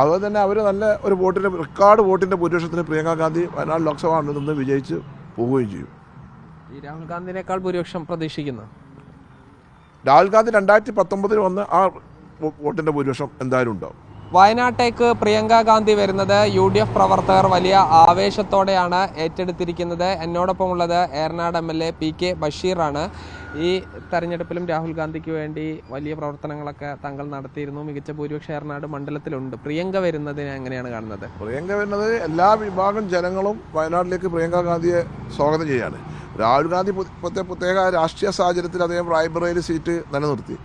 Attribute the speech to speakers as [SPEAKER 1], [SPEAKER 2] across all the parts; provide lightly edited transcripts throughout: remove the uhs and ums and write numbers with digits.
[SPEAKER 1] അതുപോലെ തന്നെ അവർ നല്ല ഒരു വോട്ടിൻ്റെ റെക്കോർഡ് വോട്ടിൻ്റെ ഭൂരിപക്ഷത്തിന് പ്രിയങ്ക ഗാന്ധി വയനാട് ലോക്സഭാ മണ്ഡലത്തിൽ നിന്ന് വിജയിച്ച് പോവുകയും ചെയ്യും.
[SPEAKER 2] ഈ രാഹുൽ ഗാന്ധിനേക്കാൾ ഭൂരിപക്ഷം പ്രതീക്ഷിക്കുന്നു.
[SPEAKER 1] രാഹുൽ ഗാന്ധി 2019 വന്ന് ആ വോട്ടിൻ്റെ ഭൂരിപക്ഷം എന്തായാലും ഉണ്ടാവും.
[SPEAKER 2] വയനാട്ടേക്ക് പ്രിയങ്ക ഗാന്ധി വരുന്നത് UDF പ്രവർത്തകർ വലിയ ആവേശത്തോടെയാണ് ഏറ്റെടുത്തിരിക്കുന്നത്. എന്നോടൊപ്പം ഉള്ളത് ഏറനാട് MLA PK ബഷീറാണ്. ഈ തെരഞ്ഞെടുപ്പിലും രാഹുൽ ഗാന്ധിക്ക് വേണ്ടി വലിയ പ്രവർത്തനങ്ങളൊക്കെ താങ്കൾ നടത്തിയിരുന്നു. മികച്ച ഭൂരിപക്ഷം ഏറനാട് മണ്ഡലത്തിലുണ്ട്. പ്രിയങ്ക വരുന്നതിനെ എങ്ങനെയാണ് കാണുന്നത്?
[SPEAKER 1] പ്രിയങ്ക വരുന്നത് എല്ലാ വിഭാഗം ജനങ്ങളും വയനാട്ടിലേക്ക് പ്രിയങ്ക ഗാന്ധിയെ സ്വാഗതം ചെയ്യാണ്. രാഹുൽ ഗാന്ധി പ്രത്യേക രാഷ്ട്രീയ സാഹചര്യത്തിൽ അദ്ദേഹം റായ്ബറേലി സീറ്റ് നിലനിർത്തി.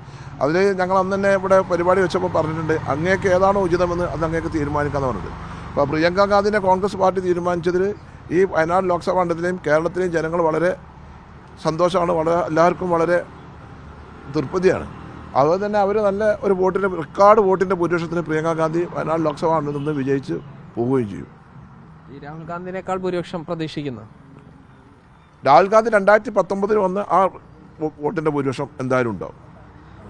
[SPEAKER 1] അതിൽ ഞങ്ങൾ അന്ന് തന്നെ ഇവിടെ പരിപാടി വെച്ചപ്പോൾ പറഞ്ഞിട്ടുണ്ട്, അങ്ങേക്ക് ഏതാണോ ഉചിതമെന്ന് അത് അങ്ങേക്ക് തീരുമാനിക്കാമെന്ന് പറഞ്ഞിട്ട്. അപ്പോൾ പ്രിയങ്ക ഗാന്ധിനെ കോൺഗ്രസ് പാർട്ടി തീരുമാനിച്ചതിൽ ഈ വയനാട് ലോക്സഭാ മണ്ഡലത്തിലെയും കേരളത്തിലെയും ജനങ്ങൾ വളരെ സന്തോഷമാണ്, എല്ലാവർക്കും വളരെ തൃപ്തിയാണ്. അതുപോലെ തന്നെ അവർ നല്ല ഒരു വോട്ടിൻ്റെ റെക്കോർഡ് വോട്ടിൻ്റെ ഭൂരിപക്ഷത്തിന് പ്രിയങ്ക ഗാന്ധി വയനാട് ലോക്സഭാ മണ്ഡലത്തിൽ നിന്ന് വിജയിച്ച് പോവുകയും ചെയ്യും.
[SPEAKER 2] ഈ രാഹുൽ ഗാന്ധിനേക്കാൾ ഭൂരിപക്ഷം പ്രതീക്ഷിക്കുന്നു.
[SPEAKER 1] രാഹുൽ ഗാന്ധി 2019 വന്ന് ആ വോട്ടിൻ്റെ ഭൂരിപക്ഷം എന്തായാലും ഉണ്ടാവും.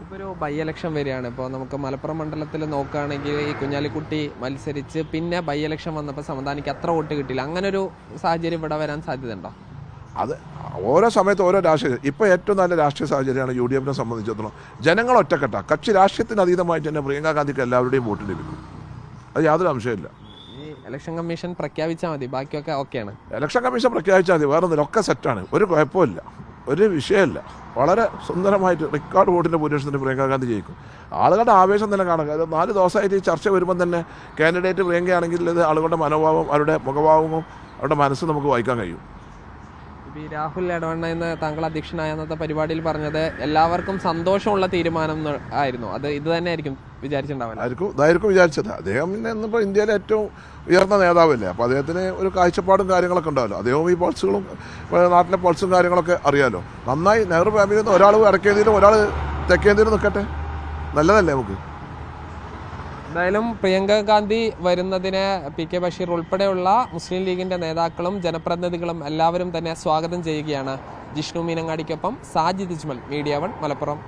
[SPEAKER 2] ഇപ്പോൾ ഒരു ബൈ ഇലക്ഷൻ വരികയാണ്. ഇപ്പോൾ നമുക്ക് മലപ്പുറം മണ്ഡലത്തിൽ നോക്കുകയാണെങ്കിൽ ഈ കുഞ്ഞാലിക്കുട്ടി മത്സരിച്ച് പിന്നെ ബൈ ഇലക്ഷൻ വന്നപ്പോൾ സമദാനിക്ക് അത്ര വോട്ട് കിട്ടിയില്ല. അങ്ങനൊരു സാഹചര്യം ഇവിടെ വരാൻ സാധ്യതയുണ്ടോ?
[SPEAKER 1] അത് ഓരോ സമയത്ത് ഓരോ രാഷ്ട്രീയ ഇപ്പോൾ ഏറ്റവും നല്ല രാഷ്ട്രീയ സാഹചര്യമാണ് UDFനെ സംബന്ധിച്ചിടത്തോളം. ജനങ്ങൾ ഒറ്റക്കെട്ട കക്ഷി രാഷ്ട്രീയത്തിന് അതീതമായിട്ട് തന്നെ പ്രിയങ്ക ഗാന്ധിക്ക് എല്ലാവരുടെയും വോട്ട് ലഭിക്കും. അത് യാതൊരു സംശയമില്ല.
[SPEAKER 2] ഈ ഇലക്ഷൻ കമ്മീഷൻ പ്രഖ്യാപിച്ചാൽ മതി, ബാക്കിയൊക്കെ ഓക്കെയാണ്.
[SPEAKER 1] ഇലക്ഷൻ കമ്മീഷൻ പ്രഖ്യാപിച്ചാൽ മതി, വേറെ ഒന്നുമില്ല, ഒക്കെ സെറ്റാണ്, ഒരു കുഴപ്പമില്ല, ഒരു വിഷയമില്ല. വളരെ സുന്ദരമായിട്ട് റെക്കോർഡ് വോട്ടിൻ്റെ ഭൂരിപക്ഷത്തിന് പ്രിയങ്ക ഗാന്ധി ജയിക്കും. ആളുകളുടെ ആവേശം തന്നെ കാണുക. 4 ദിവസമായിട്ട് ഈ ചർച്ച വരുമ്പം തന്നെ കാൻഡിഡേറ്റ് പ്രിയങ്കയാണെങ്കിൽ ഇത് ആളുകളുടെ മനോഭാവം, അവരുടെ മുഖഭാവവും അവരുടെ മനസ്സ് നമുക്ക് വായിക്കാൻ കഴിയും.
[SPEAKER 2] ഈ രാഹുൽ എടവണ്ണ എന്ന് താങ്കൾ അധ്യക്ഷനായ അന്നത്തെ പരിപാടിയിൽ പറഞ്ഞത് എല്ലാവർക്കും സന്തോഷമുള്ള തീരുമാനം ആയിരുന്നു. അത് ഇത് തന്നെ ആയിരിക്കും വിചാരിച്ചിട്ടുണ്ടാവില്ല.
[SPEAKER 1] ഇതായിരിക്കും വിചാരിച്ചത്. അദ്ദേഹം പിന്നെ ഇന്നിപ്പോൾ ഇന്ത്യയിലെ ഏറ്റവും ഉയർന്ന നേതാവല്ലേ. അപ്പോൾ അദ്ദേഹത്തിന് ഒരു കാഴ്ചപ്പാടും കാര്യങ്ങളൊക്കെ ഉണ്ടാവില്ല. അദ്ദേഹം ഈ പൾസുകളും നാട്ടിലെ പൾസും കാര്യങ്ങളൊക്കെ അറിയാമല്ലോ. നന്നായി നെഹ്റു ഫാമിലിയിൽ നിന്ന് ഒരാൾ വടക്കേന്ത്യയിലും ഒരാൾ തെക്കേന്ത്യയിലും നിൽക്കട്ടെ, നല്ലതല്ലേ നമുക്ക്.
[SPEAKER 2] എന്തായാലും പ്രിയങ്ക ഗാന്ധി വരുന്നതിന് PK ബഷീർ ഉൾപ്പെടെയുള്ള മുസ്ലിം ലീഗിന്റെ നേതാക്കളും ജനപ്രതിനിധികളും എല്ലാവരും തന്നെ സ്വാഗതം ചെയ്യുകയാണ്. ജിഷ്ണു മീനങ്ങാടിക്കൊപ്പം സാജിദ് ഇജ്മൽ, മീഡിയ 1 മലപ്പുറം.